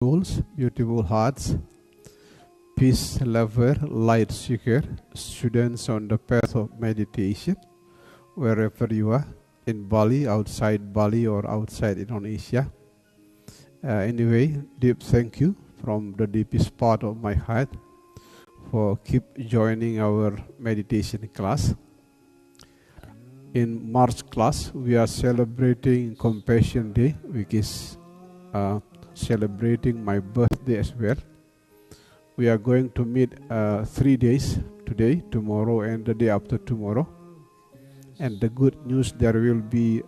souls, beautiful hearts, peace lover, light seeker, students on the path of meditation, wherever you are, in Bali, outside Bali, or outside Indonesia. Anyway, deep thank you from the deepest part of my heart for keep joining our meditation class. In March class, we are celebrating Compassion Day, which is celebrating my birthday as well. We are going to meet 3 days, today, tomorrow, and the day after tomorrow. And the good news, there will be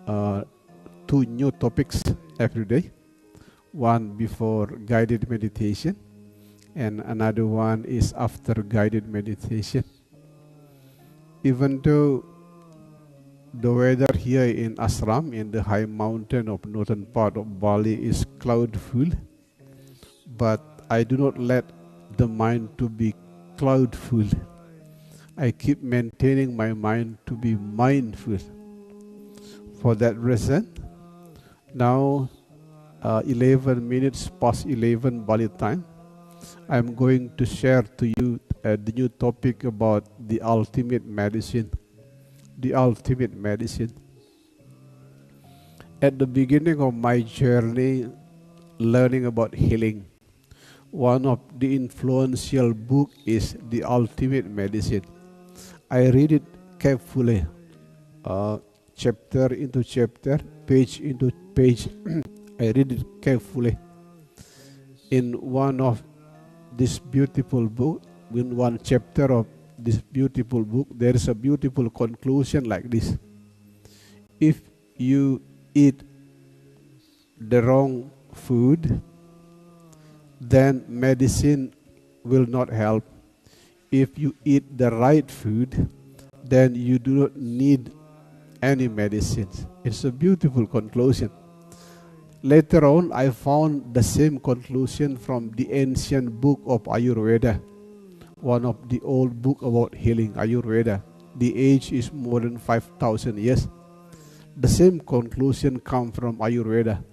2 new topics every day. One before guided meditation, and another one is after guided meditation. Even though the weather here in Ashram, in the high mountain of northern part of Bali, is cloudful, but I do not let the mind to be cloudful. I keep maintaining my mind to be mindful. For that reason, now 11 minutes past 11 Bali time, I'm going to share to you the new topic about the ultimate medicine. The ultimate medicine. At the beginning of my journey learning about healing, one of the influential book is The Ultimate Medicine. I read it carefully, chapter into chapter, page into page. I read it carefully. In one of this beautiful book, in one chapter of this beautiful book, there is a beautiful conclusion like this. If you eat the wrong food, then medicine will not help. If you eat the right food, then you do not need any medicines. It's a beautiful conclusion. Later on, I found the same conclusion from the ancient book of Ayurveda, one of the old book about healing, Ayurveda. The age is more than 5,000 years. The same conclusion comes from Ayurveda.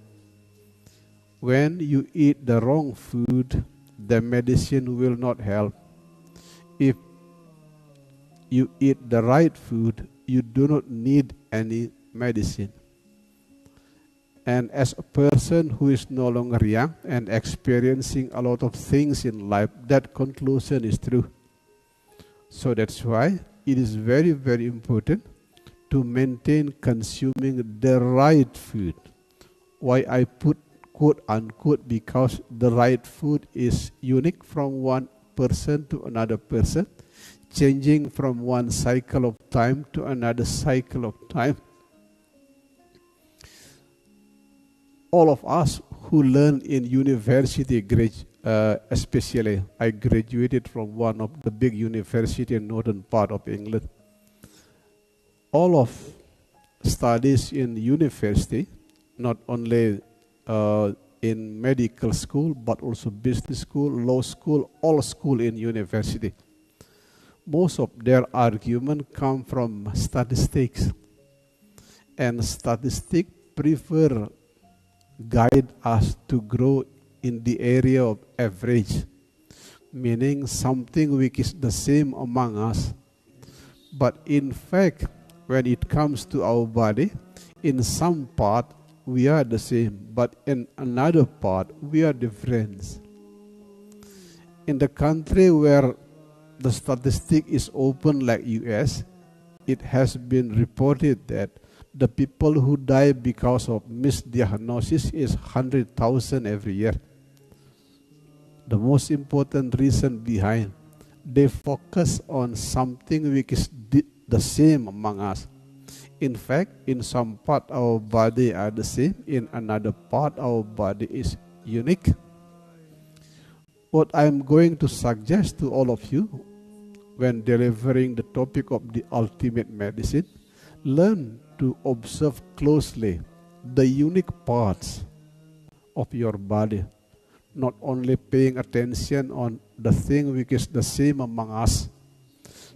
When you eat the wrong food, the medicine will not help. If you eat the right food, you do not need any medicine. And as a person who is no longer young and experiencing a lot of things in life, that conclusion is true. So that's why it is very, very important to maintain consuming the right food. Why I put quote unquote, because the right food is unique from one person to another person, changing from one cycle of time to another cycle of time. All of us who learn in university, especially I graduated from one of the big universities in northern part of England. All of studies in university, not only in medical school, but also business school, law school, all school in university. Most of their argument come from statistics. And statistics prefer guide us to grow in the area of average, meaning something which is the same among us. But in fact, when it comes to our body, in some part we are the same, but in another part we are different. In the country where the statistic is open like US, it has been reported that the people who die because of misdiagnosis is 100,000 every year. The most important reason behind, they focus on something which is the same among us. In fact, in some part our body are the same, in another part our body is unique. What I am going to suggest to all of you when delivering the topic of the ultimate medicine, learn to observe closely the unique parts of your body, not only paying attention on the thing which is the same among us.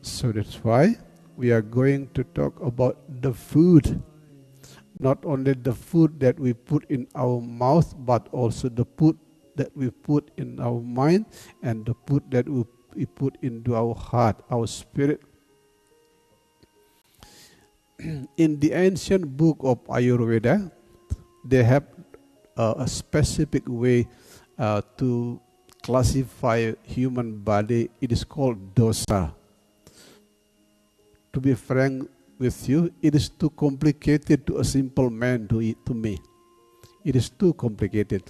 So that's why we are going to talk about the food, not only the food that we put in our mouth, but also the that we put in our mind and the food that we put into our heart, our spirit. In the ancient book of Ayurveda, they have a specific way to classify human body. It is called dosa. To be frank with you, it is too complicated to a simple man to me. It is too complicated.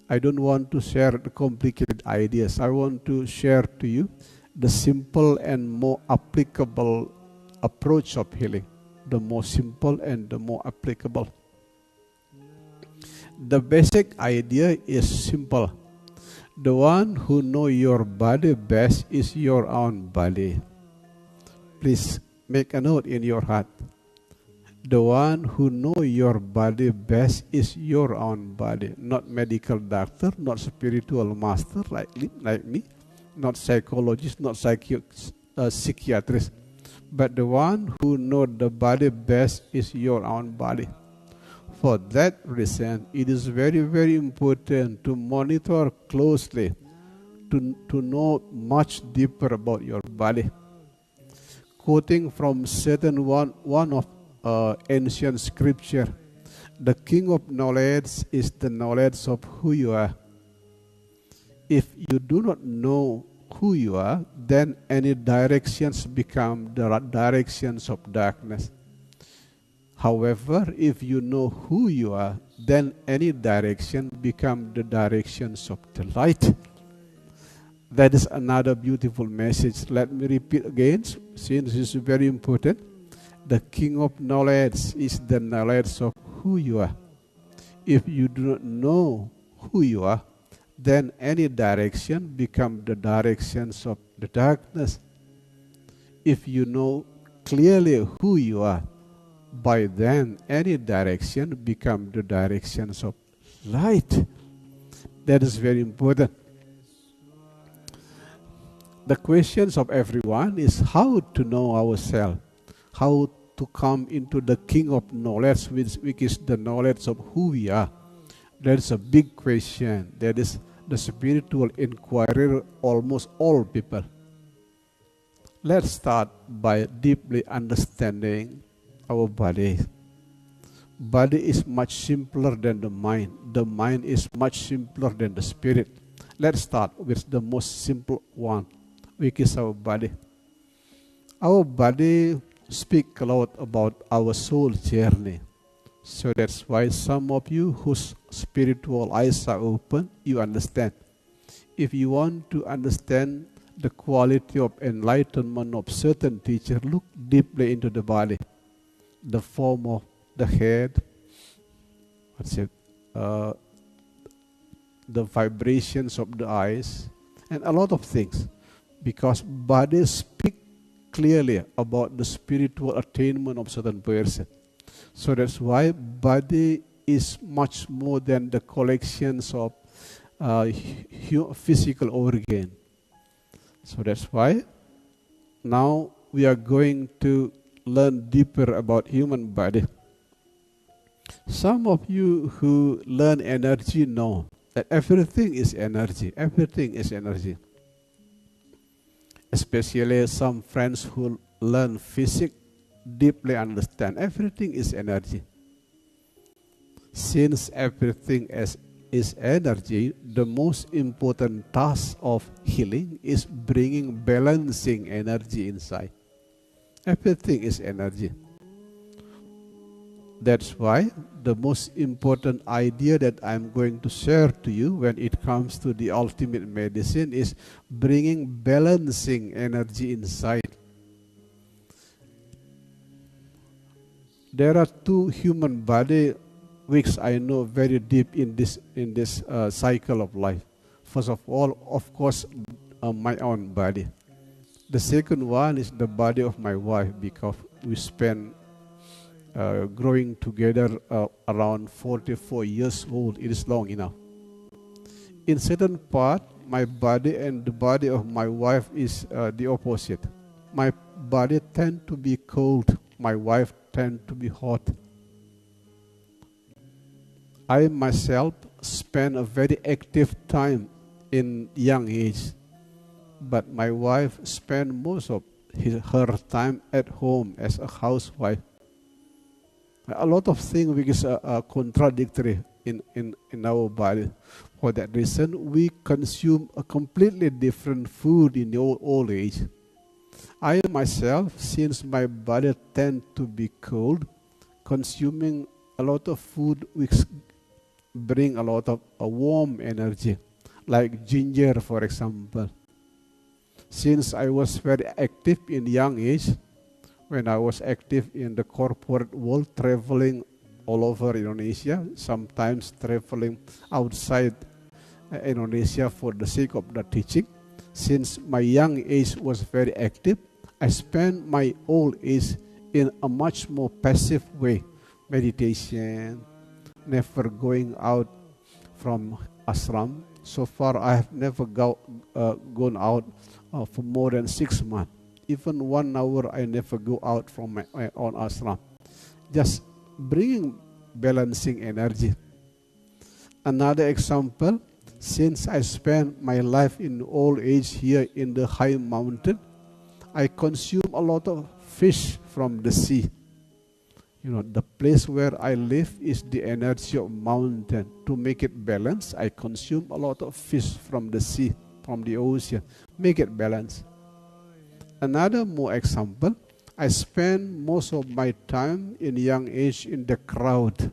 I don't want to share the complicated ideas. I want to share to you the simple and more applicable approach of healing. The more simple and the more applicable. The basic idea is simple. The one who knows your body best is your own body. Please make a note in your heart. The one who knows your body best is your own body. Not medical doctor, not spiritual master like me, not psychologist, not psychiatrist. But the one who knows the body best is your own body. For that reason, it is very, very important to monitor closely, to know much deeper about your body. Quoting from certain one of ancient scripture, the king of knowledge is the knowledge of who you are. If you do not know who you are, then any directions become the directions of darkness. However, if you know who you are, then any direction become the directions of the light. That is another beautiful message. Let me repeat again, since it's very important. The king of knowledge is the knowledge of who you are. If you do not know who you are, then any direction become the directions of the darkness. If you know clearly who you are, by then any direction become the directions of light. That is very important. The questions of everyone is how to know ourselves, how to come into the king of knowledge, which is the knowledge of who we are. That is a big question. That is the spiritual inquiry almost all people. Let's start by deeply understanding our body. Body is much simpler than the mind. The mind is much simpler than the spirit. Let's start with the most simple one, which is our body. Our body speaks a lot about our soul journey. So that's why some of you whose spiritual eyes are open, you understand. If you want to understand the quality of enlightenment of certain teacher, look deeply into the body. The form of the head, the vibrations of the eyes, and a lot of things. Because body speak clearly about the spiritual attainment of certain person. So that's why body is much more than the collections of physical organ. So that's why now we are going to learn deeper about human body. Some of you who learn energy know that everything is energy. Everything is energy. Especially some friends who learn physics deeply understand everything is energy. Since everything is energy, the most important task of healing is bringing balancing energy inside. Everything is energy. That's why the most important idea that I'm going to share to you when it comes to the ultimate medicine is bringing balancing energy inside. There are two human body which I know very deep in this cycle of life. First of all, of course, my own body. The second one is the body of my wife, because we spent growing together around 44 years old. It is long enough. In certain part, my body and the body of my wife is the opposite. My body tend to be cold. My wife tend to be hot. I myself spent a very active time in young age, but my wife spent most of her time at home as a housewife. A lot of things which is contradictory in our body. For that reason, we consume a completely different food in the old age. I myself, since my body tend to be cold, consuming a lot of food which bring a lot of warm energy, like ginger, for example. Since I was very active in young age, when I was active in the corporate world, traveling all over Indonesia, sometimes traveling outside Indonesia for the sake of the teaching. Since my young age was very active, I spent my old age in a much more passive way. Meditation, never going out from ashram. So far, I have never gone out for more than 6 months. Even 1 hour, I never go out from my own ashram. Just bringing balancing energy. Another example, since I spent my life in old age here in the high mountain, I consume a lot of fish from the sea. You know, the place where I live is the energy of mountain. To make it balanced, I consume a lot of fish from the sea, from the ocean. Make it balanced. Another more example, I spend most of my time in young age in the crowd,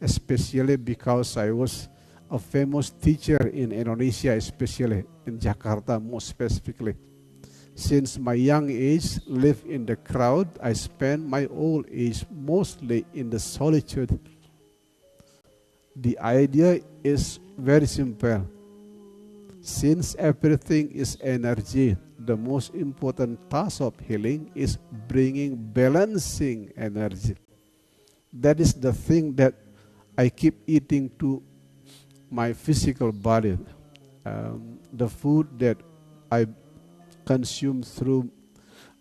especially because I was a famous teacher in Indonesia, especially in Jakarta, more specifically. Since my young age, live in the crowd, I spend my old age mostly in the solitude. The idea is very simple. Since everything is energy, the most important task of healing is bringing balancing energy. That is the thing that I keep eating to my physical body. The food that I consume through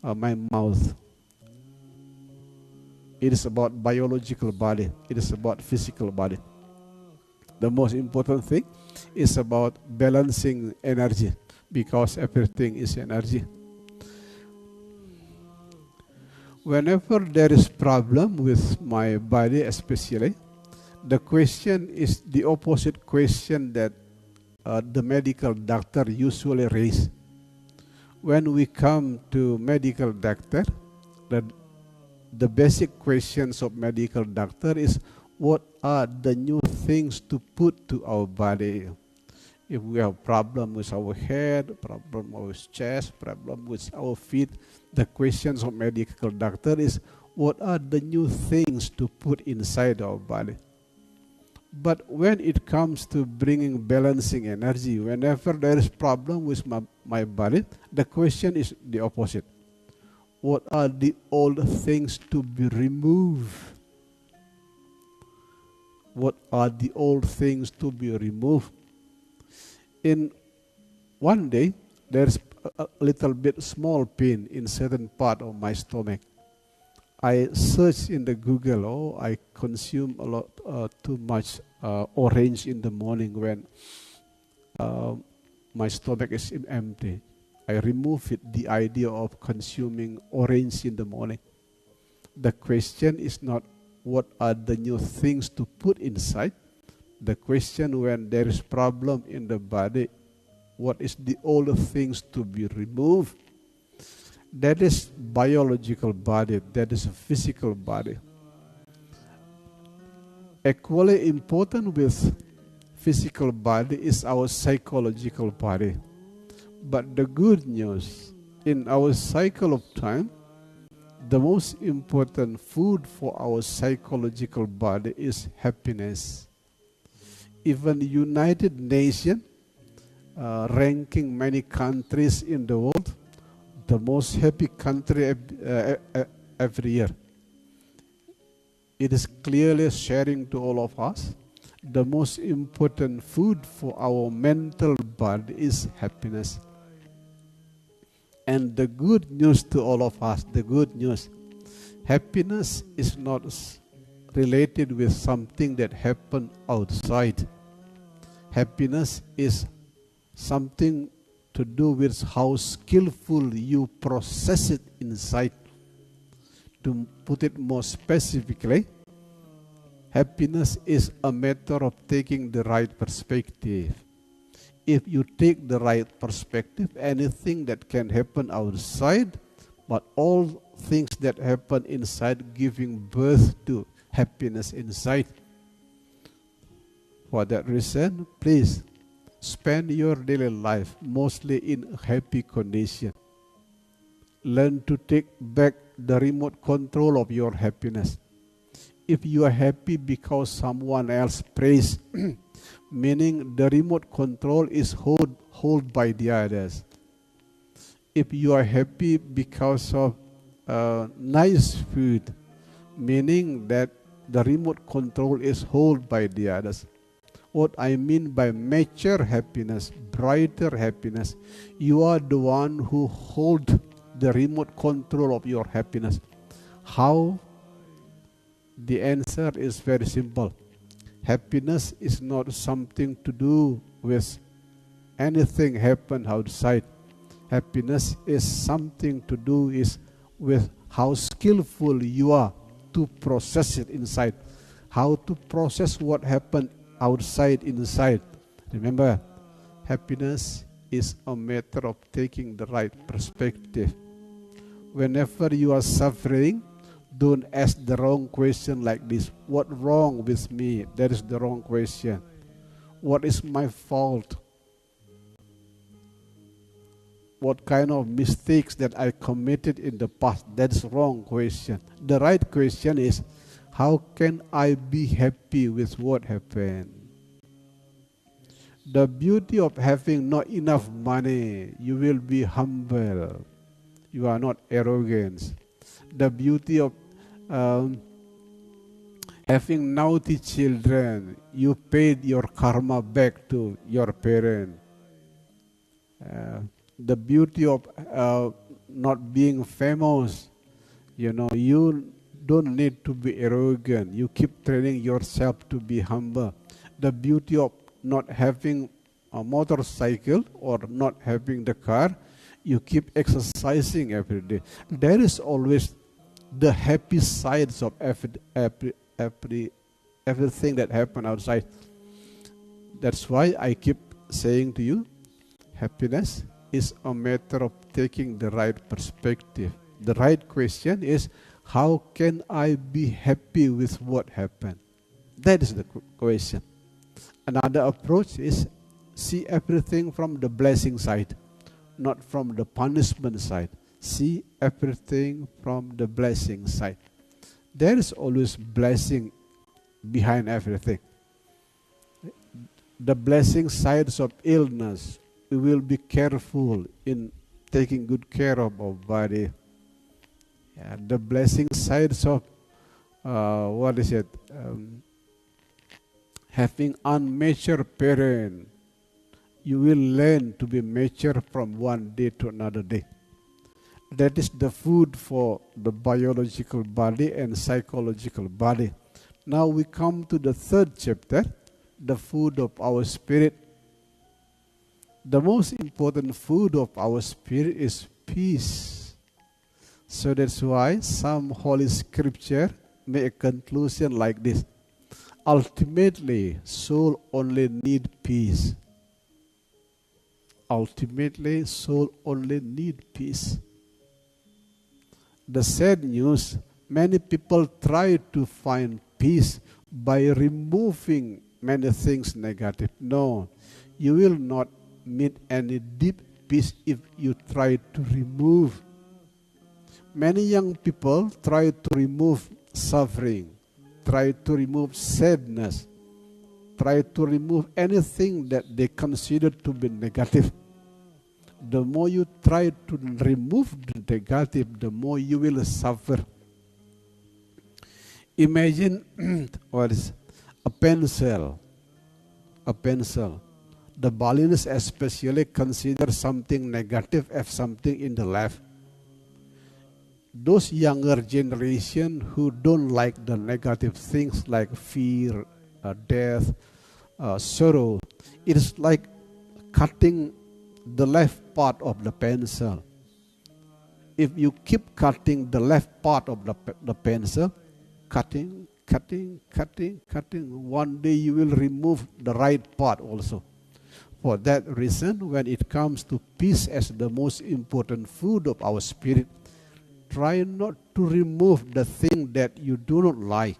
my mouth. It is about biological body. It is about physical body. The most important thing is about balancing energy, because everything is energy. Whenever there is problem with my body especially, the question is the opposite question that the medical doctor usually raise. When we come to medical doctor, the basic questions of medical doctor is, what are the new things to put to our body? If we have problem with our head, problem with chest, problem with our feet, the questions of medical doctor is, what are the new things to put inside our body? But when it comes to bringing balancing energy, whenever there is problem with my body, the question is the opposite. What are the old things to be removed? What are the old things to be removed? In one day, there's a little bit small pain in certain part of my stomach. I search in the Google, I consume a lot, too much orange in the morning when my stomach is empty. I remove it, the idea of consuming orange in the morning. The question is not what are the new things to put inside. The question, when there is problem in the body, what is the old things to be removed? That is biological body, that is a physical body. Equally important with physical body is our psychological body. But the good news, in our cycle of time, the most important food for our psychological body is happiness. Even the United Nations, ranking many countries in the world, the most happy country every year. It is clearly sharing to all of us, the most important food for our mental body is happiness. And the good news to all of us, the good news, happiness is not related with something that happened outside. Happiness is something to do with how skillful you process it inside. To put it more specifically, happiness is a matter of taking the right perspective. If you take the right perspective, anything that can happen outside, but all things that happen inside giving birth to happiness inside. For that reason, please spend your daily life mostly in a happy condition. Learn to take back the remote control of your happiness. If you are happy because someone else prays, meaning the remote control is held by the others. If you are happy because of nice food, meaning that the remote control is held by the others. What I mean by mature happiness, brighter happiness, you are the one who holds the remote control of your happiness. How? The answer is very simple. Happiness is not something to do with anything happen outside. Happiness is something to do with how skillful you are to process it inside. How to process what happened outside inside. Remember, happiness is a matter of taking the right perspective. Whenever you are suffering, don't ask the wrong question like this. What wrong with me? That is the wrong question. What is my fault? What kind of mistakes that I committed in the past? That's wrong question. The right question is, how can I be happy with what happened? The beauty of having not enough money, you will be humble. You are not arrogant. The beauty of having naughty children, you paid your karma back to your parent. The beauty of not being famous, you don't need to be arrogant. You keep training yourself to be humble. The beauty of not having a motorcycle or not having the car, you keep exercising every day. There is always the happy sides of everything that happens outside. That's why I keep saying to you, happiness is a matter of taking the right perspective. The right question is, how can I be happy with what happened? That is the question. Another approach is see everything from the blessing side, not from the punishment side. See everything from the blessing side. There is always blessing behind everything. The blessing sides of illness, we will be careful in taking good care of our body. The blessing sides of having unmature parent, you will learn to be mature from one day to another day. That is the food for the biological body and psychological body. Now we come to the third chapter, the food of our spirit. The most important food of our spirit is peace. So that's why some Holy Scripture make a conclusion like this. Ultimately, soul only need peace. Ultimately, soul only need peace. The sad news, many people try to find peace by removing many things negative. No, you will not meet any deep peace if you try to remove. Many young people try to remove suffering, try to remove sadness, try to remove anything that they consider to be negative. The more you try to remove the negative, the more you will suffer. Imagine what is a pencil. A pencil. The Balinese especially consider something negative as something in the left. those younger generation who don't like the negative things like fear, death, sorrow, it is like cutting the left part of the pencil. If you keep cutting the left part of the pencil, cutting, one day you will remove the right part also. For that reason, when it comes to peace as the most important food of our spirit, try not to remove the thing that you do not like.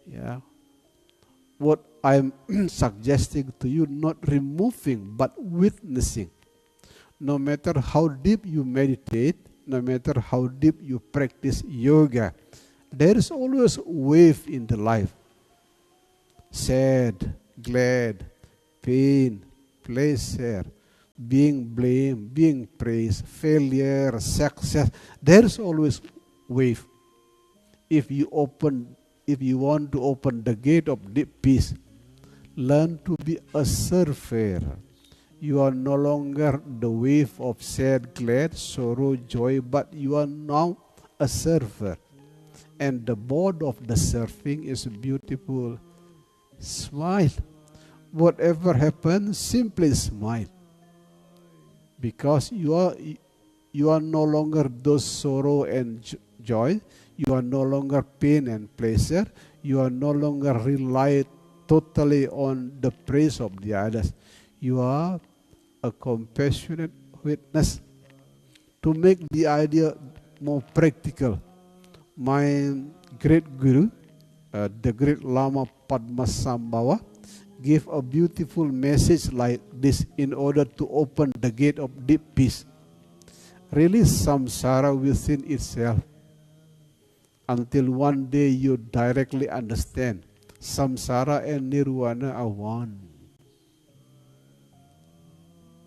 Yeah. What I'm suggesting to you, not removing, but witnessing. No matter how deep you meditate, no matter how deep you practice yoga, there is always a wave in the life. Sad, glad, pain, pleasure, being blamed, being praised, failure, success. There is always wave. If you want to open the gate of deep peace, learn to be a surfer. You are no longer the wave of sad, glad, sorrow, joy, but you are now a surfer. And the board of the surfing is beautiful. Smile. Whatever happens, simply smile. Because you are no longer those sorrow and joy. You are no longer pain and pleasure. You are no longer rely totally on the praise of the others. You are a compassionate witness. To make the idea more practical, my great guru, the great Lama Padmasambhava, gave a beautiful message like this in order to open the gate of deep peace. Release samsara within itself until one day you directly understand samsara and nirvana are one.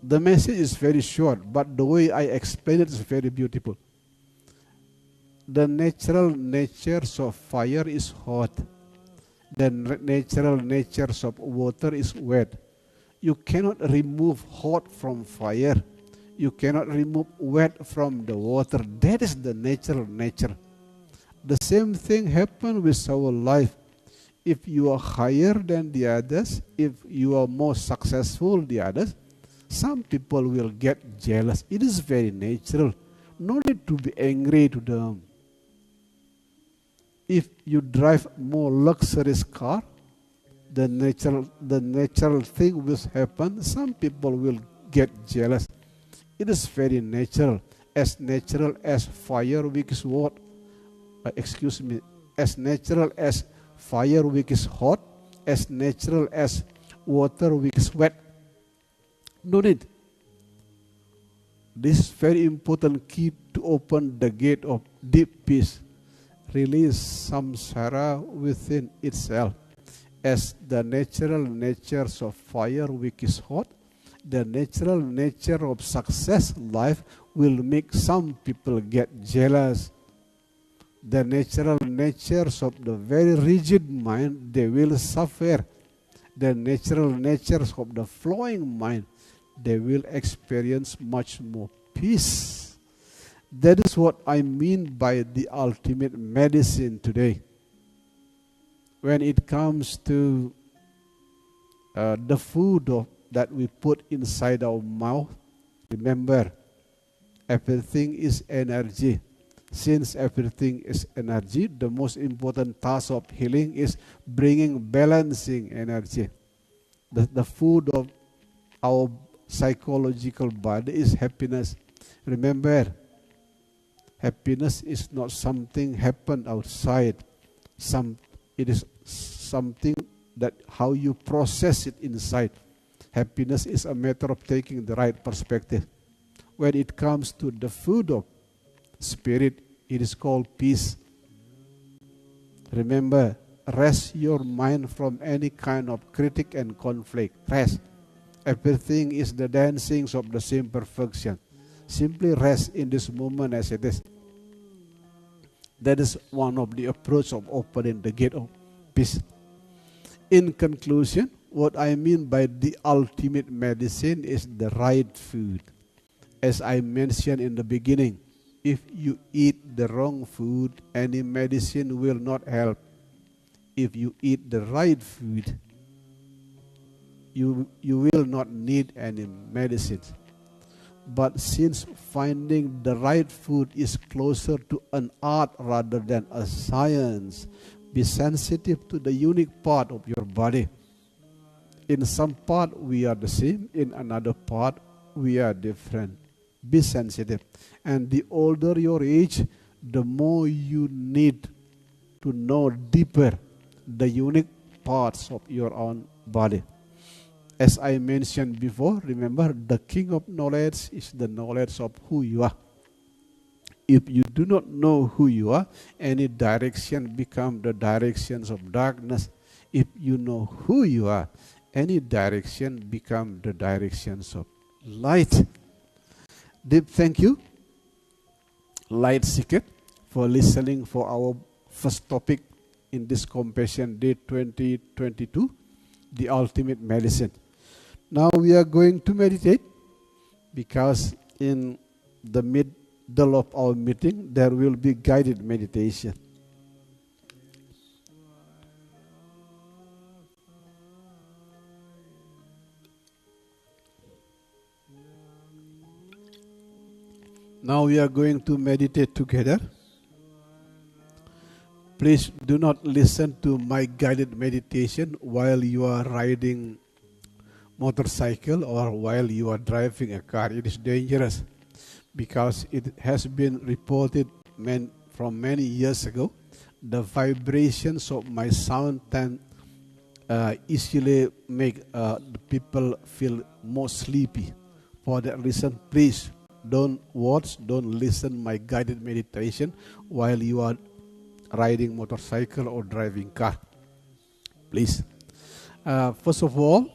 The message is very short, but the way I explain it is very beautiful. The natural natures of fire is hot. The natural natures of water is wet. You cannot remove hot from fire. You cannot remove wet from the water. That is the natural nature. The same thing happens with our life. If you are higher than the others, if you are more successful than the others, some people will get jealous. It is very natural. No need to be angry to them. If you drive more luxurious car, the natural thing will happen. Some people will get jealous. It is very natural as fire which is hot. As natural as fire which is hot, as natural as water which is wet. No need. This is very important key to open the gate of deep peace. Release samsara within itself. As the natural natures of fire which is hot, the natural nature of success life will make some people get jealous. The natural natures of the very rigid mind, they will suffer. The natural natures of the flowing mind, they will experience much more peace. That is what I mean by the ultimate medicine today. When it comes to the food that we put inside our mouth, remember, everything is energy. Since everything is energy, the most important task of healing is bringing balancing energy. The food of our psychological body is happiness. Remember, happiness is not something happen outside. It is something that how you process it inside. Happiness is a matter of taking the right perspective. When it comes to the food of spirit, it is called peace. Remember, rest your mind from any kind of critic and conflict. Rest. Everything is the dancings of the same perfection. Simply rest in this moment as it is. That is one of the approach of opening the gate of peace. In conclusion, what I mean by the ultimate medicine is the right food. As I mentioned in the beginning, If you eat the wrong food, any medicine will not help. If you eat the right food, you will not need any medicines. But since finding the right food is closer to an art rather than a science, be sensitive to the unique part of your body. In some part we are the same, in another part we are different. Be sensitive. And the older your age, the more you need to know deeper the unique parts of your own body. As I mentioned before, remember, the king of knowledge is the knowledge of who you are. If you do not know who you are, any direction becomes the directions of darkness. If you know who you are, any direction becomes the directions of light. Deep thank you, Light Seeker, for listening for our first topic in this Compassion Day 2022, the ultimate medicine. Now we are going to meditate, because in the middle of our meeting there will be guided meditation. Now we are going to meditate together. Please do not listen to my guided meditation while you are riding motorcycle or while you are driving a car. It is dangerous, because it has been reported from many years ago. The vibrations of my sound can easily make the people feel more sleepy. For that reason, please don't listen my guided meditation while you are riding motorcycle or driving car. Please. First of all,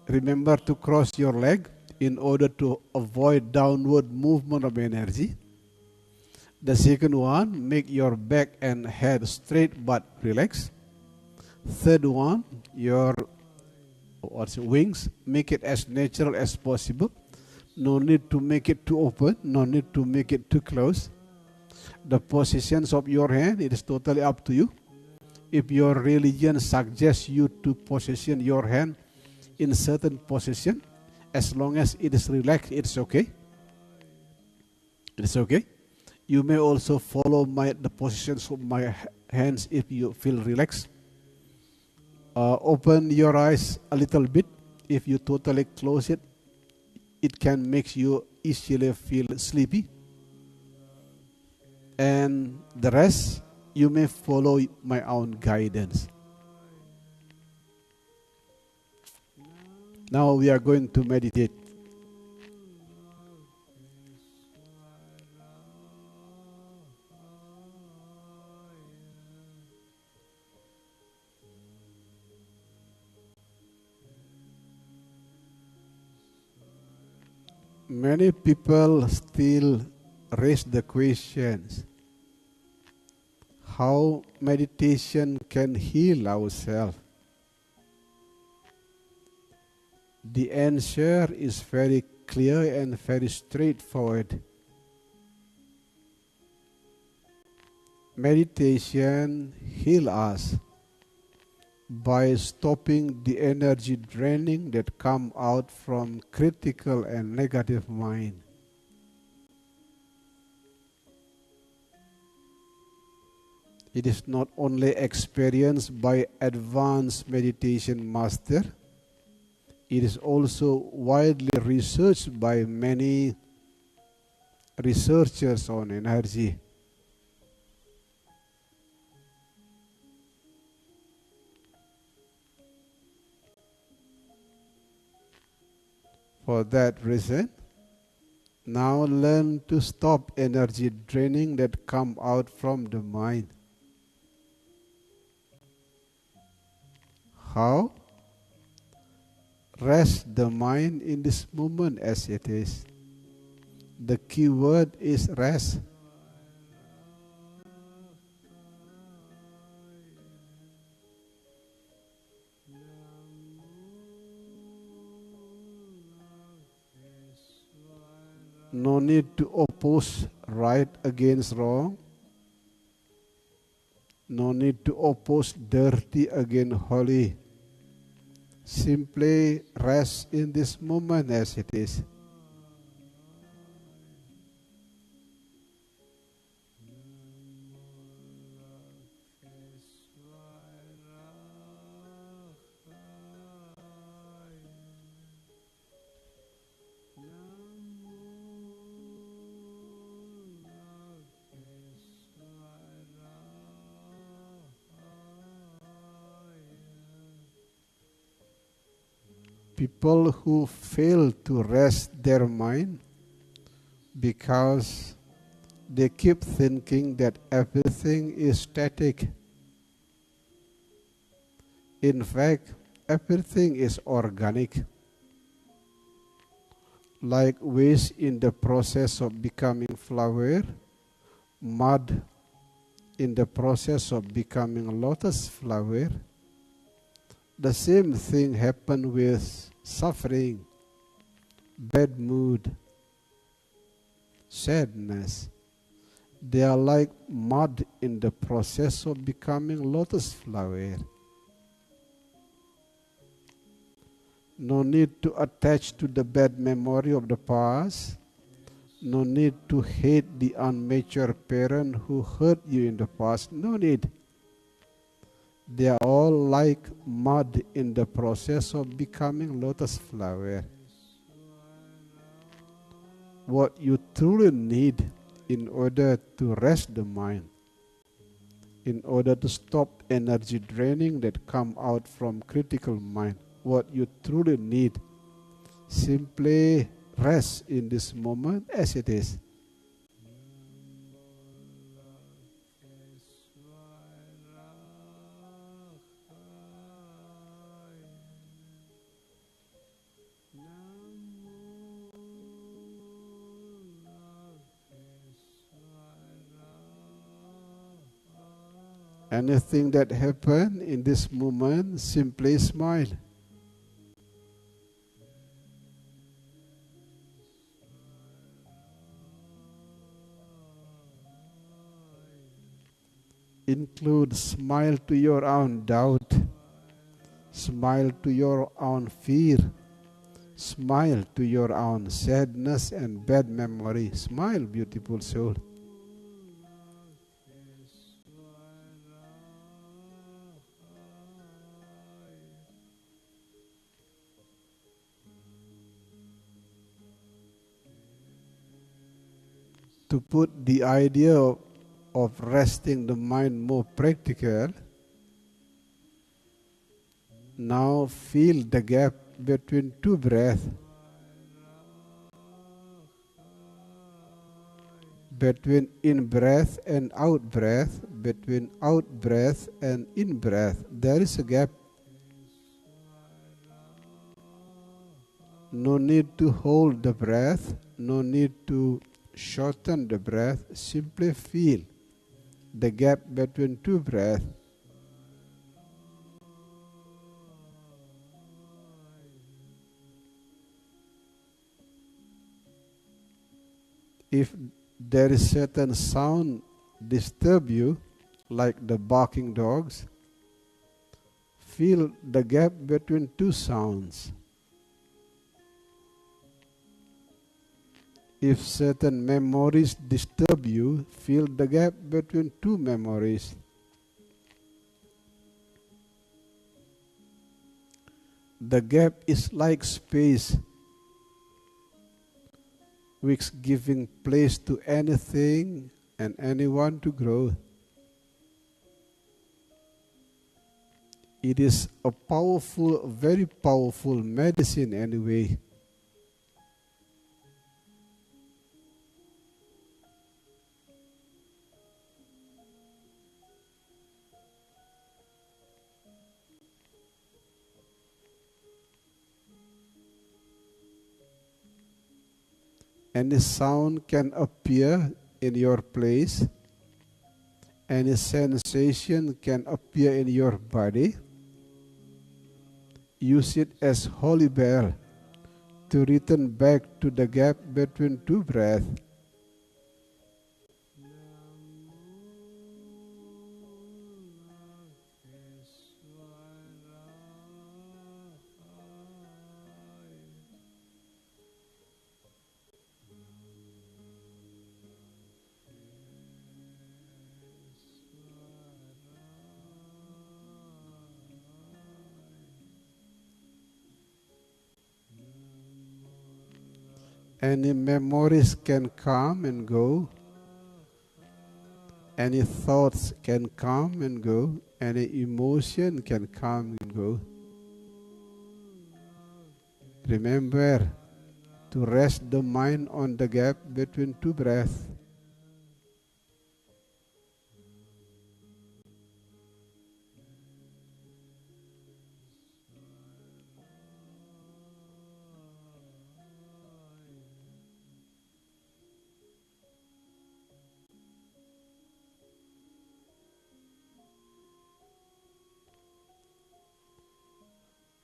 remember to cross your leg in order to avoid downward movement of energy. The second one, make your back and head straight but relaxed. Third one, your wings, make it as natural as possible. No need to make it too open, no need to make it too close. The positions of your hand, it is totally up to you. If your religion suggests you to position your hand in certain position, as long as it is relaxed, it's okay. It's okay. You may also follow the positions of my hands if you feel relaxed. Open your eyes a little bit. If you totally close it, it can make you easily feel sleepy. And the rest, you may follow my own guidance. Now we are going to meditate. Many people still raise the questions how meditation can heal ourselves. The answer is very clear and very straightforward. Meditation heals us by stopping the energy draining that come out from critical and negative mind. It is not only experienced by advanced meditation master, it is also widely researched by many researchers on energy. For that reason, now learn to stop energy draining that come out from the mind. How? Rest the mind in this moment as it is. The key word is rest. No need to oppose right against wrong. No need to oppose dirty against holy. Simply rest in this moment as it is. People who fail to rest their mind because they keep thinking that everything is static. In fact, everything is organic. Like waste in the process of becoming flower, mud in the process of becoming lotus flower. The same thing happened with suffering, bad mood, sadness. They are like mud in the process of becoming lotus flower. No need to attach to the bad memory of the past. No need to hate the unmature parent who hurt you in the past. No need. They are all like mud in the process of becoming lotus flower. What you truly need in order to rest the mind, in order to stop energy draining that come out from critical mind, what you truly need, simply rest in this moment as it is. Anything that happen in this moment, simply smile. Include smile to your own doubt, smile to your own fear, smile to your own sadness and bad memory. Smile, beautiful soul. To put the idea of resting the mind more practical, now feel the gap between two breaths, between in-breath and out-breath, between out-breath and in-breath. There is a gap. No need to hold the breath, no need to shorten the breath, simply feel the gap between two breaths. If there is certain sound disturb you, like the barking dogs, feel the gap between two sounds. If certain memories disturb you, feel the gap between two memories. The gap is like space, which giving place to anything and anyone to grow. It is a powerful, very powerful medicine anyway. Any sound can appear in your place. Any sensation can appear in your body. Use it as holy bell to return back to the gap between two breaths. Any memories can come and go. Any thoughts can come and go. Any emotion can come and go. Remember to rest the mind on the gap between two breaths.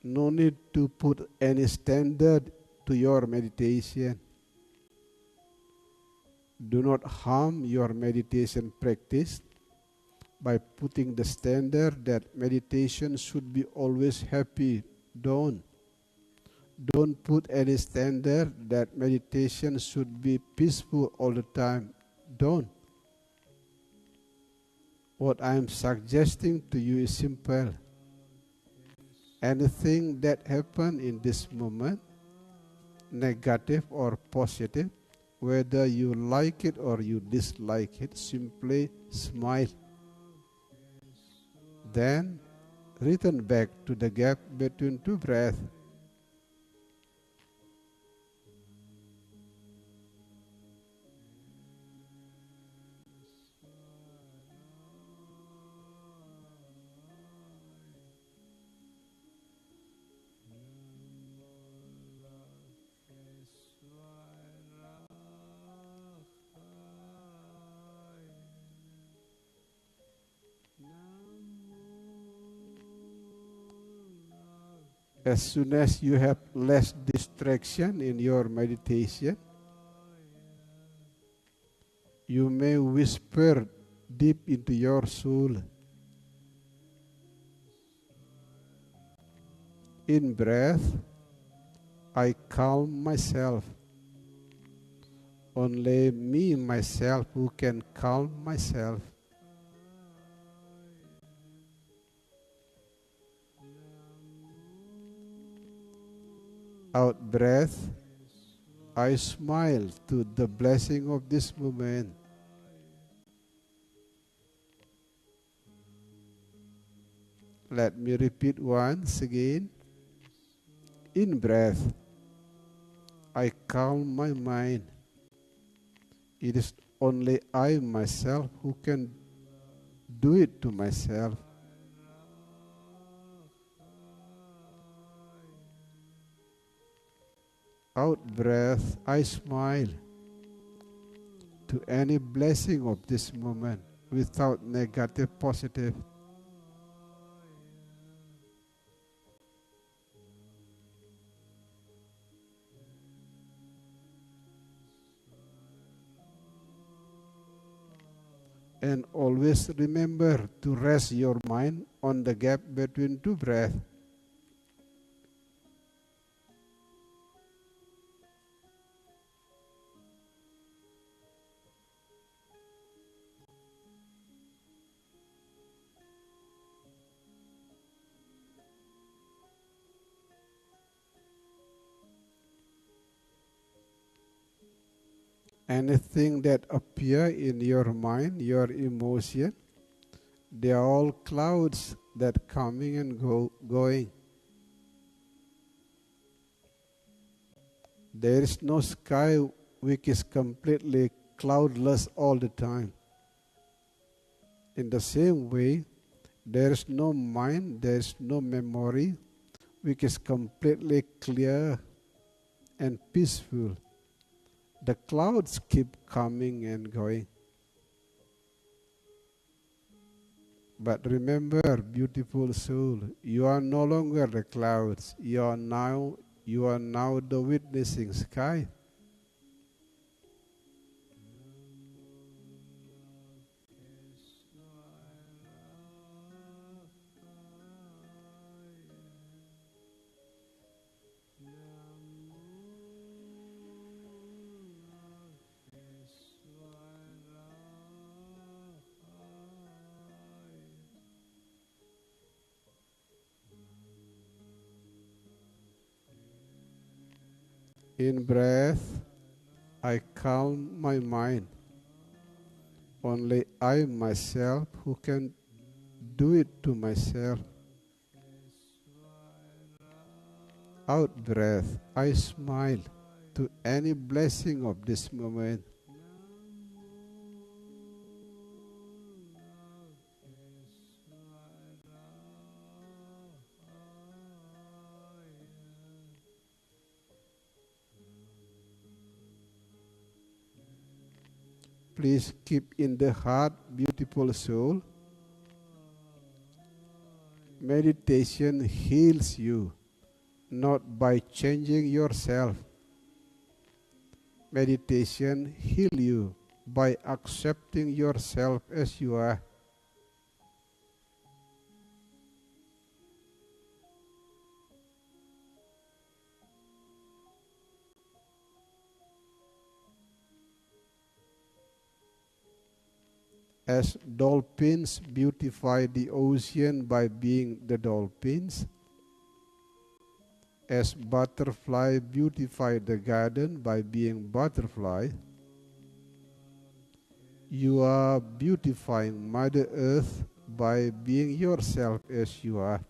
No need to put any standard to your meditation. Do not harm your meditation practice by putting the standard that meditation should be always happy. Don't put any standard that meditation should be peaceful all the time. Don't. What I am suggesting to you is simple. Anything that happens in this moment, negative or positive, whether you like it or you dislike it, simply smile. Then return back to the gap between two breaths. As soon as you have less distraction in your meditation, you may whisper deep into your soul. In breath, I calm myself. Only me, myself, who can calm myself. Out breath, I smile to the blessing of this moment. Let me repeat once again. In breath, I calm my mind. It is only I myself who can do it to myself. Out breath, I smile to any blessing of this moment without negative, positive. And always remember to rest your mind on the gap between two breaths. Anything that appear in your mind, your emotion, they are all clouds that coming and going. There is no sky which is completely cloudless all the time. In the same way, there is no mind, there is no memory which is completely clear and peaceful. The clouds keep coming and going. But remember, beautiful soul, you are no longer the clouds. You are now You are now the witnessing sky. In breath, I calm my mind. Only I myself who can do it to myself. Out breath, I smile to any blessing of this moment. Please keep in the heart, beautiful soul. Meditation heals you, not by changing yourself. Meditation heals you by accepting yourself as you are. As dolphins beautify the ocean by being the dolphins, as butterfly beautify the garden by being butterfly, you are beautifying Mother Earth by being yourself as you are.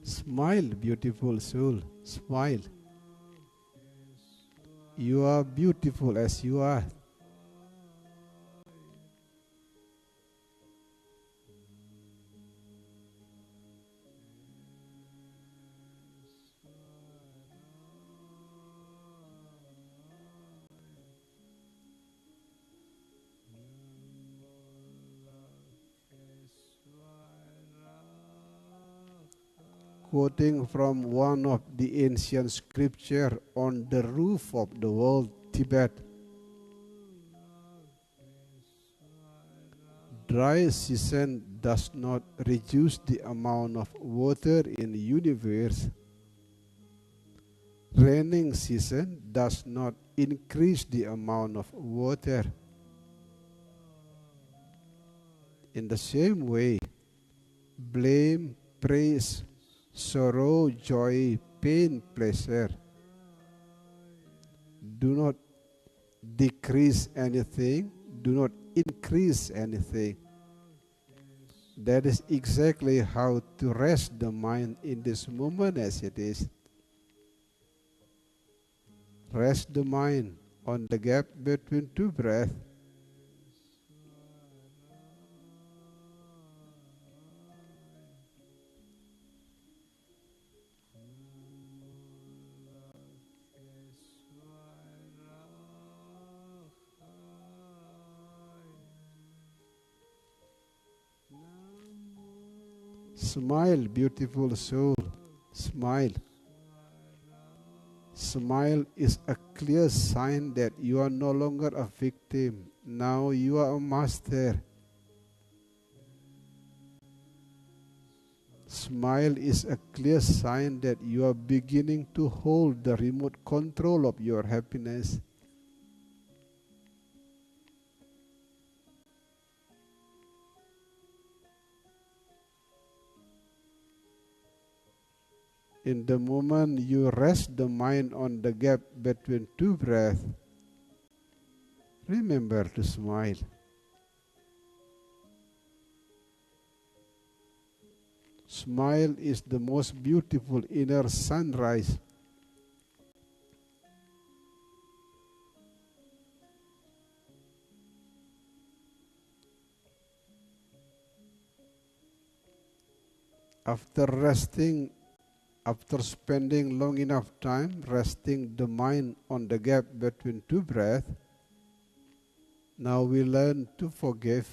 Smile, beautiful soul, smile. You are beautiful as you are. Quoting from one of the ancient scripture on the roof of the world, Tibet, dry season does not reduce the amount of water in the universe. Raining season does not increase the amount of water. In the same way, blame, praise, sorrow, joy, pain, pleasure do not decrease anything, do not increase anything. That is exactly how to rest the mind in this moment as it is. Rest the mind on the gap between two breaths. Smile, beautiful soul, smile. Smile is a clear sign that you are no longer a victim. Now you are a master. Smile is a clear sign that you are beginning to hold the remote control of your happiness. In the moment you rest the mind on the gap between two breaths, remember to smile. Smile is the most beautiful inner sunrise. After spending long enough time resting the mind on the gap between two breaths, now we learn to forgive,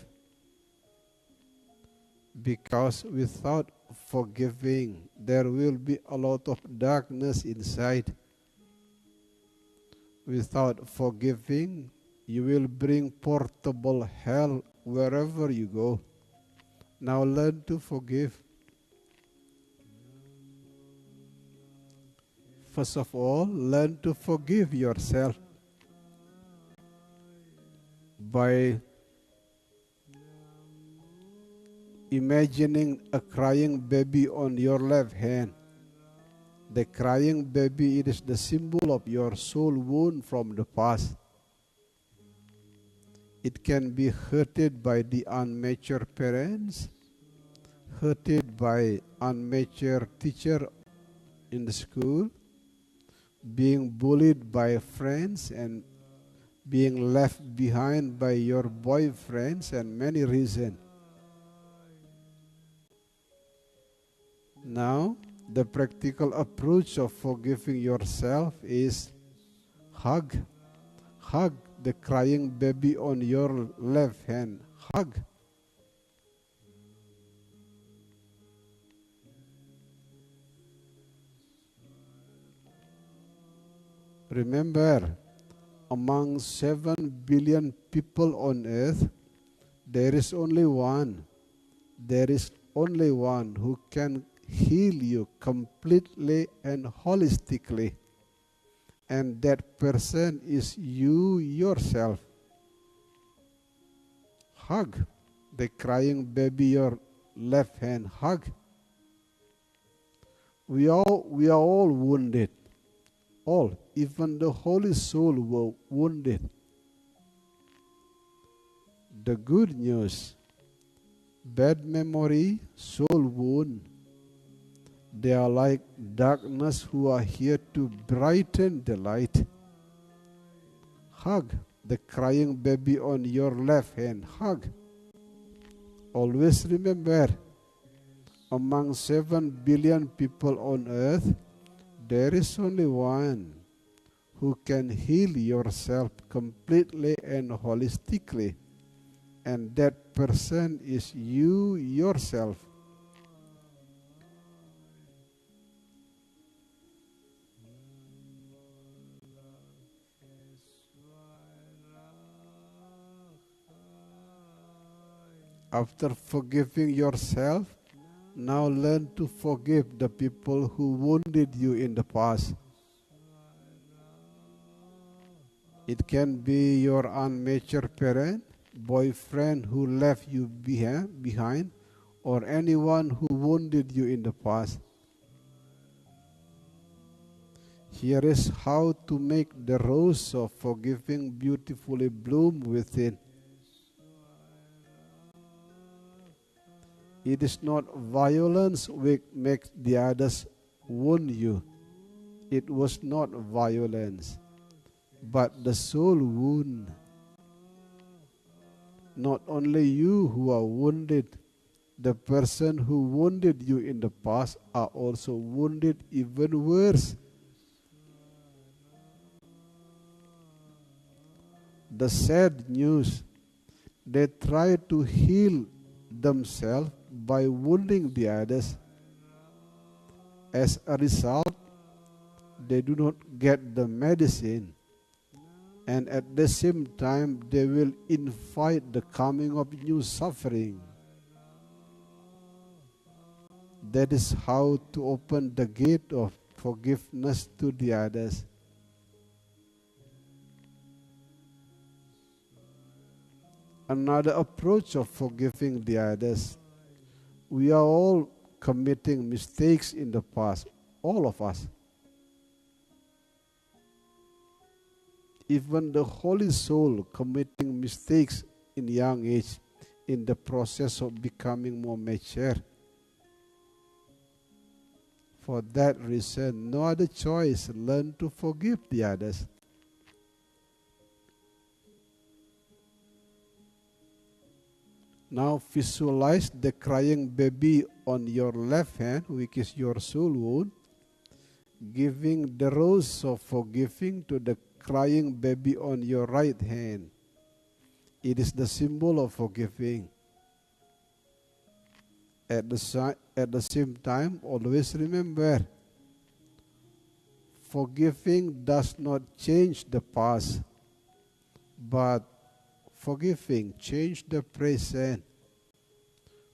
because without forgiving, there will be a lot of darkness inside. Without forgiving, you will bring portable hell wherever you go. Now learn to forgive. First of all, learn to forgive yourself by imagining a crying baby on your left hand. The crying baby, it is the symbol of your soul wound from the past. It can be hurted by the unmature parents, hurted by unmature teacher in the school, being bullied by friends, and being left behind by your boyfriends, and many reasons. Now, the practical approach of forgiving yourself is hug. Hug the crying baby on your left hand. Hug. Remember, among 7 billion people on earth, there is only one. There is only one who can heal you completely and holistically. And that person is you yourself. Hug the crying baby, your left hand. Hug. We are all wounded. All, even the Holy Soul were wounded. The good news, bad memory, soul wound, they are like darkness who are here to brighten the light. Hug the crying baby on your left hand. Hug. Always remember, among 7 billion people on earth, there is only one who can heal yourself completely and holistically, and that person is you yourself. After forgiving yourself, now learn to forgive the people who wounded you in the past. It can be your unmature parent, boyfriend who left you behind, or anyone who wounded you in the past. Here is how to make the rose of forgiving beautifully bloom within. It is not violence which makes the others wound you. It was not violence, but the soul wound. Not only you who are wounded, the person who wounded you in the past are also wounded even worse. The sad news, they try to heal themselves by wounding the others. As a result, they do not get the medicine, and at the same time they will invite the coming of new suffering. That is how to open the gate of forgiveness to the others. Another approach of forgiving the others. We are all committing mistakes in the past, all of us. Even the Holy Soul committing mistakes in young age in the process of becoming more mature. For that reason, no other choice, learn to forgive the others. Now visualize the crying baby on your left hand, which is your soul wound, giving the rose of forgiving to the crying baby on your right hand. It is the symbol of forgiving. At the same time, always remember, forgiving does not change the past, but forgiving change the present.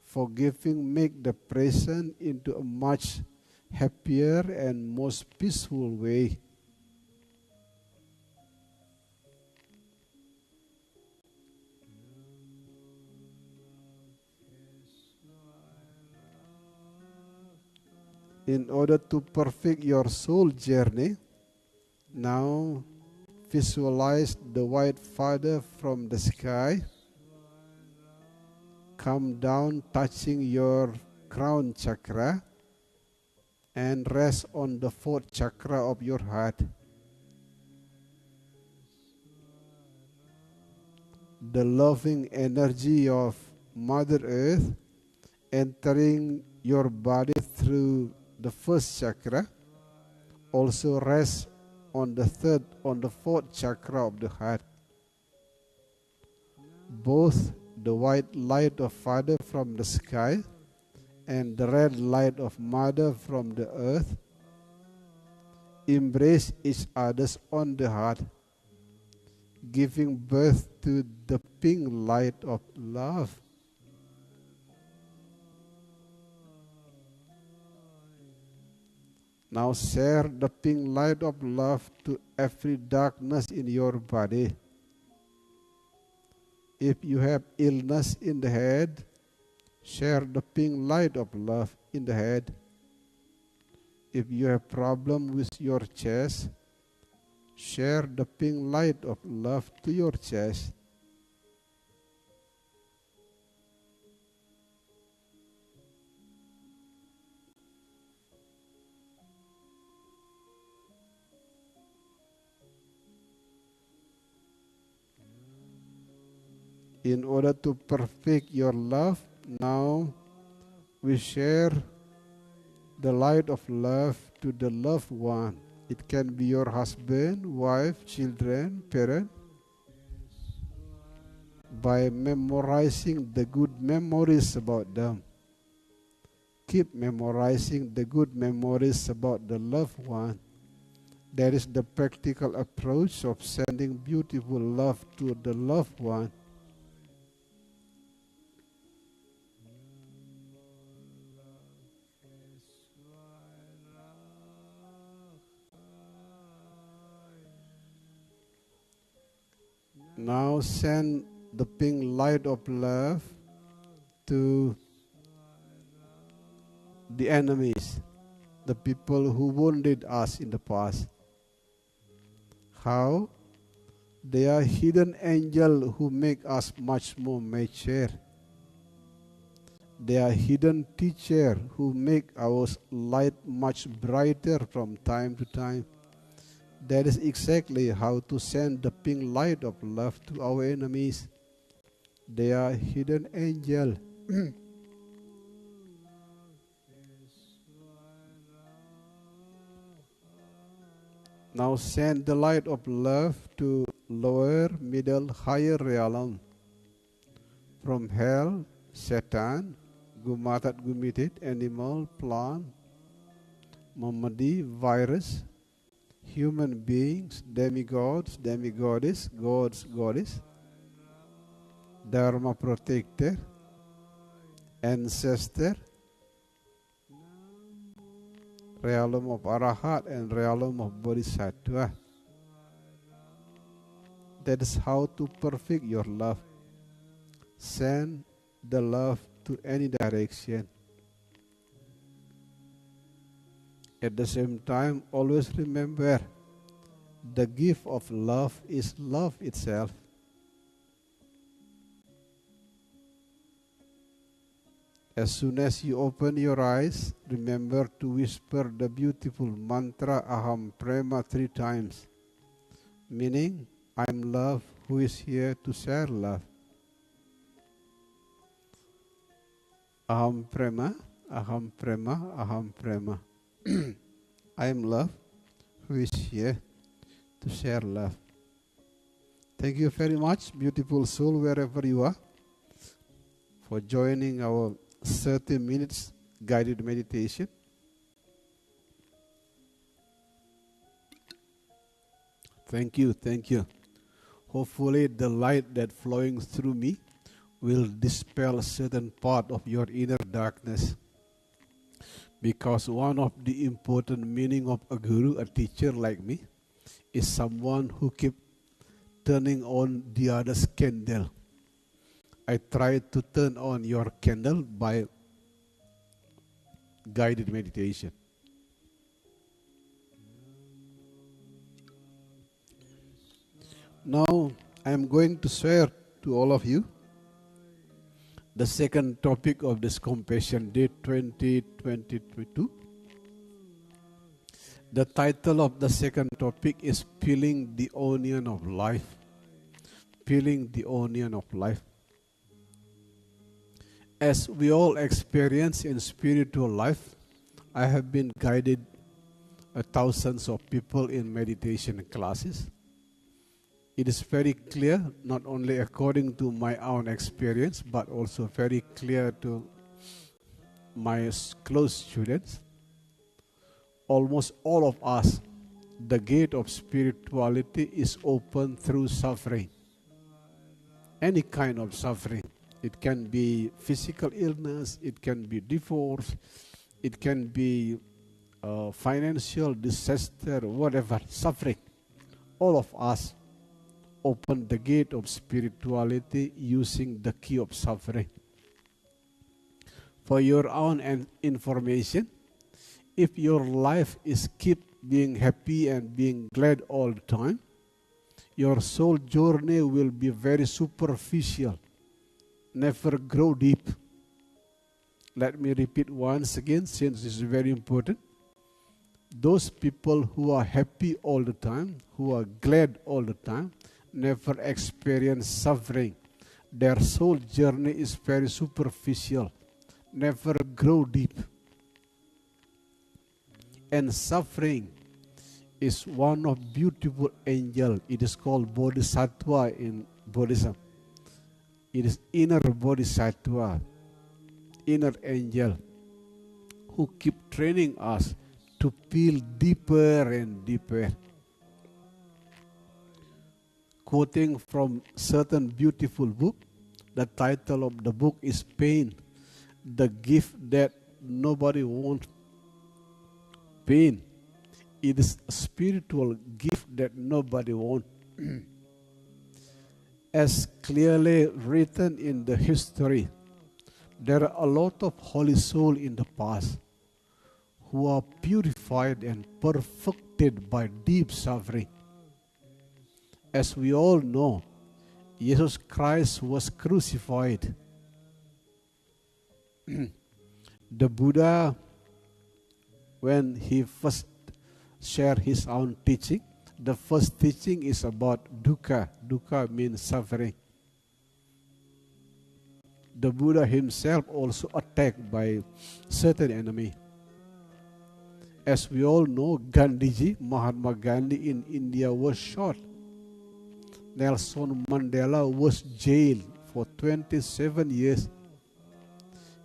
Forgiving make the present into a much happier and most peaceful way. In order to perfect your soul journey, now visualize the White Father from the sky. Come down, touching your crown chakra, and rest on the fourth chakra of your heart. The loving energy of Mother Earth entering your body through the first chakra also rests on the fourth chakra of the heart. Both the white light of Father from the sky and the red light of Mother from the earth embrace each other on the heart, giving birth to the pink light of love. Now share the pink light of love to every darkness in your body. If you have illness in the head, share the pink light of love in the head. If you have problem with your chest, share the pink light of love to your chest. In order to perfect your love, now we share the light of love to the loved one. It can be your husband, wife, children, parent. By memorizing the good memories about them. Keep memorizing the good memories about the loved one. That is the practical approach of sending beautiful love to the loved one. Now send the pink light of love to the enemies, the people who wounded us in the past. How? They are hidden angels who make us much more mature. They are hidden teachers who make our light much brighter from time to time. That is exactly how to send the pink light of love to our enemies. They are hidden angels. Now send the light of love to lower, middle, higher realm. From hell, Satan, Gumatat Gumitit, animal, plant, Mamadi, virus, human beings, demigods, demigoddess, gods, goddess, Dharma protector, ancestor, realm of Arahat and realm of Bodhisattva. That is how to perfect your love. Send the love to any direction. At the same time, always remember, the gift of love is love itself. As soon as you open your eyes, remember to whisper the beautiful mantra Aham Prema 3 times, meaning, I am love who is here to share love. Aham Prema, Aham Prema, Aham Prema. I am love who is here to share love. Thank you very much, beautiful soul, wherever you are, for joining our 30 minutes guided meditation. Thank you, thank you. Hopefully the light that flowing through me will dispel a certain part of your inner darkness. Because one of the important meaning of a guru, a teacher like me, is someone who keep turning on the other's candle. I try to turn on your candle by guided meditation. Now I am going to share to all of you the second topic of this Compassion Day 2022. The title of the second topic is Peeling the Onion of Life. Peeling the Onion of Life. As we all experience in spiritual life, I have been guided thousands of people in meditation classes. It is very clear, not only according to my own experience, but also very clear to my close students. Almost all of us, the gate of spirituality is open through suffering. Any kind of suffering. It can be physical illness, it can be divorce, it can be financial disaster, whatever, suffering. All of us open the gate of spirituality using the key of suffering. For your own information, if your life is keep being happy and being glad all the time, your soul journey will be very superficial, never grow deep. Let me repeat once again, since this is very important. Those people who are happy all the time, who are glad all the time, never experience suffering. Their soul journey is very superficial, never grow deep. And suffering is one of beautiful angel. It is called Bodhisattva in Buddhism. It is inner Bodhisattva, inner angel, who keep training us to peel deeper and deeper. Quoting from certain beautiful book, the title of the book is Pain, the gift that nobody wants. Pain, it is a spiritual gift that nobody wants. As clearly written in the history, there are a lot of holy souls in the past who are purified and perfected by deep suffering. As we all know, Jesus Christ was crucified. The Buddha, when he first shared his own teaching, the first teaching is about dukkha. Dukkha means suffering. The Buddha himself also attacked by certain enemy. As we all know, Gandhiji, Mahatma Gandhi in India was shot. Nelson Mandela was jailed for 27 years.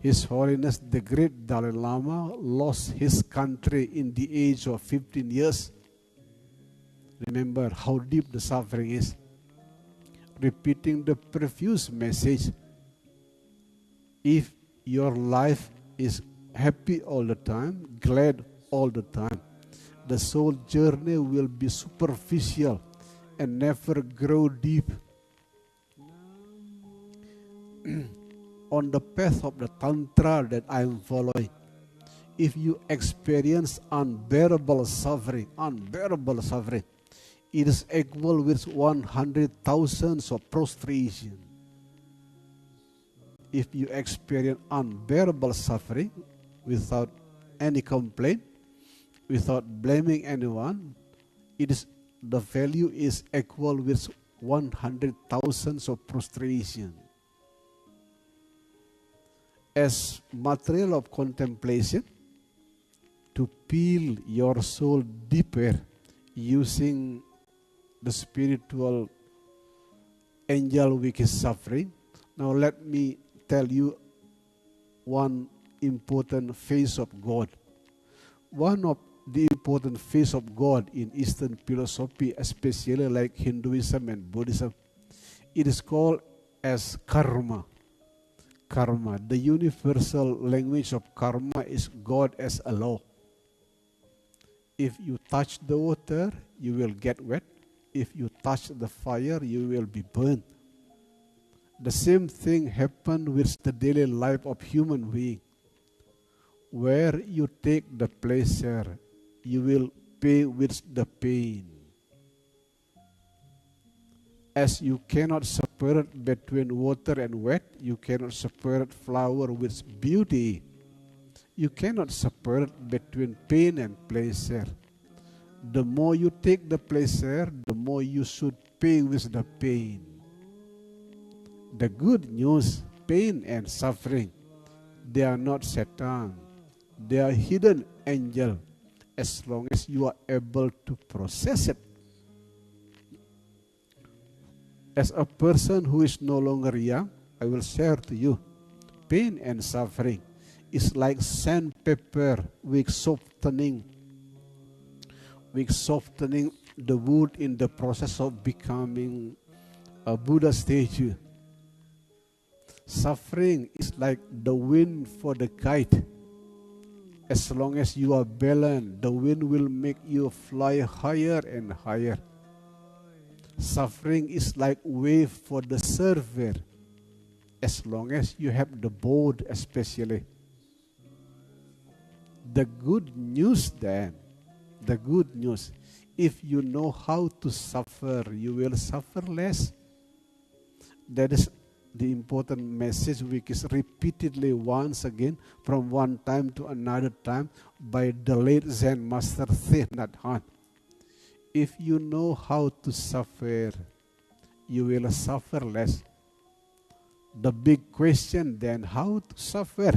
His Holiness the Great Dalai Lama lost his country in the age of 15 years. Remember how deep the suffering is. Repeating the previous message, if your life is happy all the time, glad all the time, the soul journey will be superficial and never grow deep. On the path of the Tantra that I am following, if you experience unbearable suffering, it is equal with 100,000 of prostration. If you experience unbearable suffering without any complaint, without blaming anyone, the value is equal with 100,000 of prostration. As material of contemplation, to peel your soul deeper using the spiritual angel which is suffering. Now let me tell you one important face of God. One of the important face of God in Eastern philosophy, especially like Hinduism and Buddhism, it is called as karma. Karma. The universal language of karma is God as a law. If you touch the water, you will get wet. If you touch the fire, you will be burned. The same thing happened with the daily life of human being. Where you take the pleasure, you will pay with the pain. As you cannot separate between water and wet, you cannot separate flower with beauty. You cannot separate between pain and pleasure. The more you take the pleasure, the more you should pay with the pain. The good news, pain and suffering, they are not Satan. They are hidden angel, as long as you are able to process it. As a person who is no longer young, I will share to you, pain and suffering is like sandpaper with softening the wood in the process of becoming a Buddha statue. Suffering is like the wind for the kite. As long as you are balanced, the wind will make you fly higher and higher. Suffering is like wave for the surfer, as long as you have the boat especially. The good news then, the good news, if you know how to suffer, you will suffer less. That is the important message which is repeatedly once again from one time to another time by the late Zen Master Thich Nhat Hanh. If you know how to suffer, you will suffer less. The big question then, how to suffer?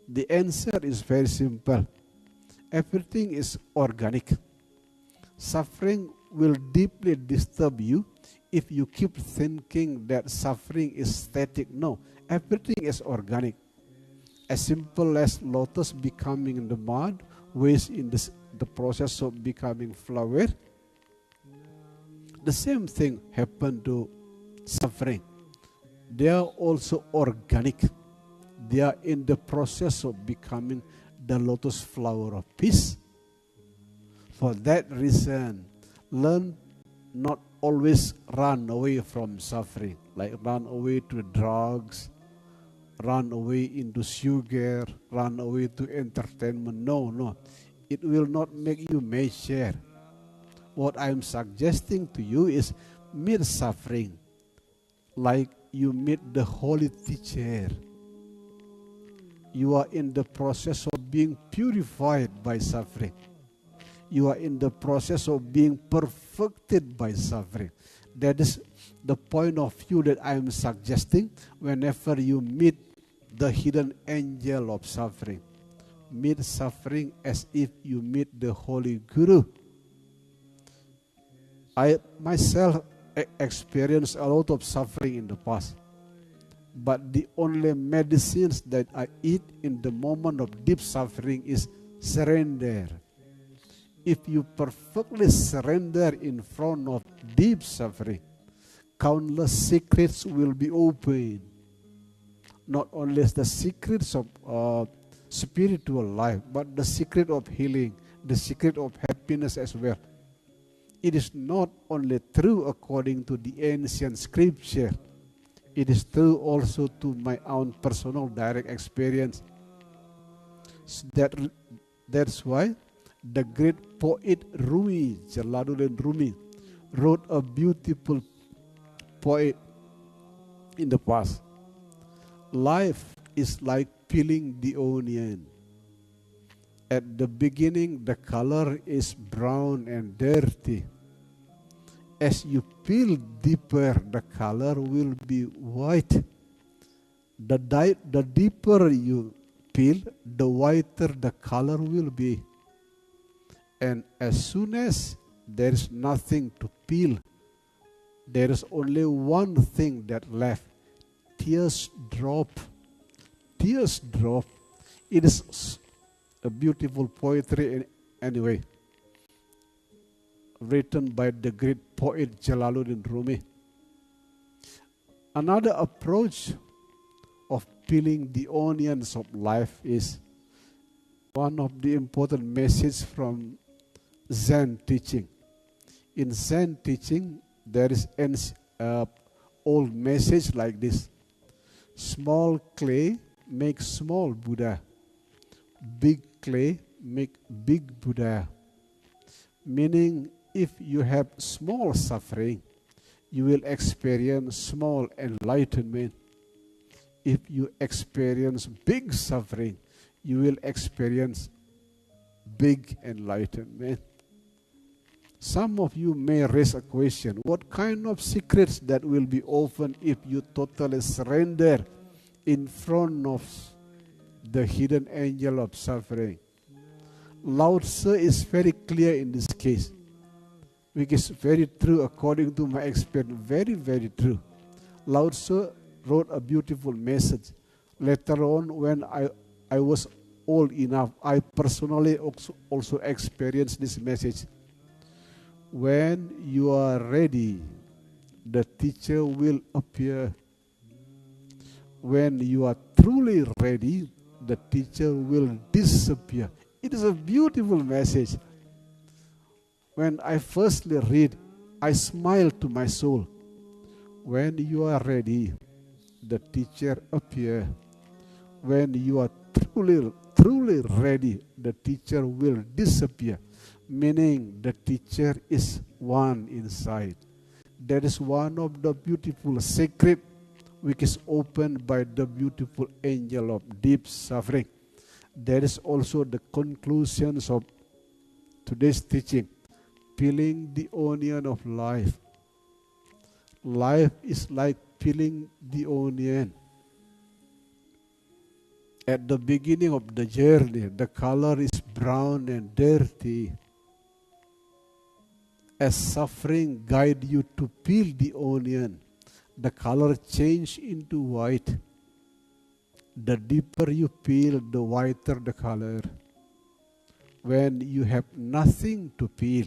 The answer is very simple. Everything is organic. Suffering will deeply disturb you if you keep thinking that suffering is static. No, everything is organic. As simple as lotus becoming in the mud, waste in the process of becoming flower. The same thing happened to suffering. They are also organic. They are in the process of becoming the lotus flower of peace. For that reason, learn not always run away from suffering, like run away to drugs, run away into sugar, run away to entertainment. No. It will not make you mature. What I'm suggesting to you is meet suffering like you meet the holy teacher. You are in the process of being purified by suffering. You are in the process of being perfected by suffering. That is the point of view that I am suggesting whenever you meet the hidden angel of suffering. Meet suffering as if you meet the Holy Guru. I myself experienced a lot of suffering in the past. But the only medicines that I eat in the moment of deep suffering is surrender. If you perfectly surrender in front of deep suffering, countless secrets will be opened. Not only the secrets of spiritual life, but the secret of healing, the secret of happiness as well. It is not only true according to the ancient scripture, it is true also to my own personal direct experience. That's why the great poet Rumi, Jalaluddin Rumi, wrote a beautiful poem in the past. Life is like peeling the onion. At the beginning, the color is brown and dirty. As you peel deeper, the color will be white. The deeper you peel, the whiter the color will be. And as soon as there is nothing to peel, there is only one thing that left. Tears drop. tears drop. It is a beautiful poetry anyway, written by the great poet Jalaluddin Rumi. Another approach of peeling the onions of life is one of the important messages from Zen teaching. In Zen teaching, there is an old message like this: small clay makes small Buddha, big clay make big Buddha. Meaning, if you have small suffering, you will experience small enlightenment. If you experience big suffering, you will experience big enlightenment. Some of you may raise a question: what kind of secrets that will be opened if you totally surrender in front of the hidden angel of suffering? Lao Tzu is very clear in this case, which is very true according to my experience. Very, very true. Lao Tzu wrote a beautiful message. Later on, when I was old enough, I personally also experienced this message. When you are ready, the teacher will appear. When you are truly ready, the teacher will disappear. It is a beautiful message. When I firstly read, I smile to my soul. When you are ready, the teacher appear. When you are truly ready, the teacher will disappear. Meaning the teacher is one inside. That is one of the beautiful secret which is opened by the beautiful angel of deep suffering. That is also the conclusions of today's teaching. Peeling the onion of life. Life is like peeling the onion. At the beginning of the journey, the color is brown and dirty. As suffering guides you to peel the onion, the color changes into white. The deeper you peel, the whiter the color. When you have nothing to peel,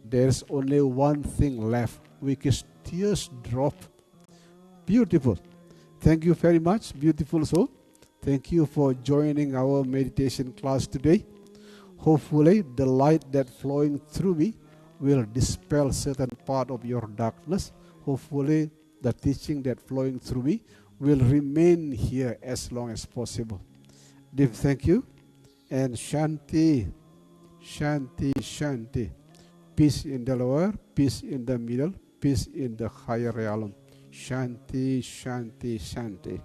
there's only one thing left, which is tears drop. Beautiful. Thank you very much, beautiful soul. Thank you for joining our meditation class today. Hopefully, the light that flowing through me will dispel certain part of your darkness. Hopefully, the teaching that flowing through me will remain here as long as possible. Deep thank you. And Shanti, Shanti, Shanti. Peace in the lower, peace in the middle, peace in the higher realm. Shanti, Shanti, Shanti.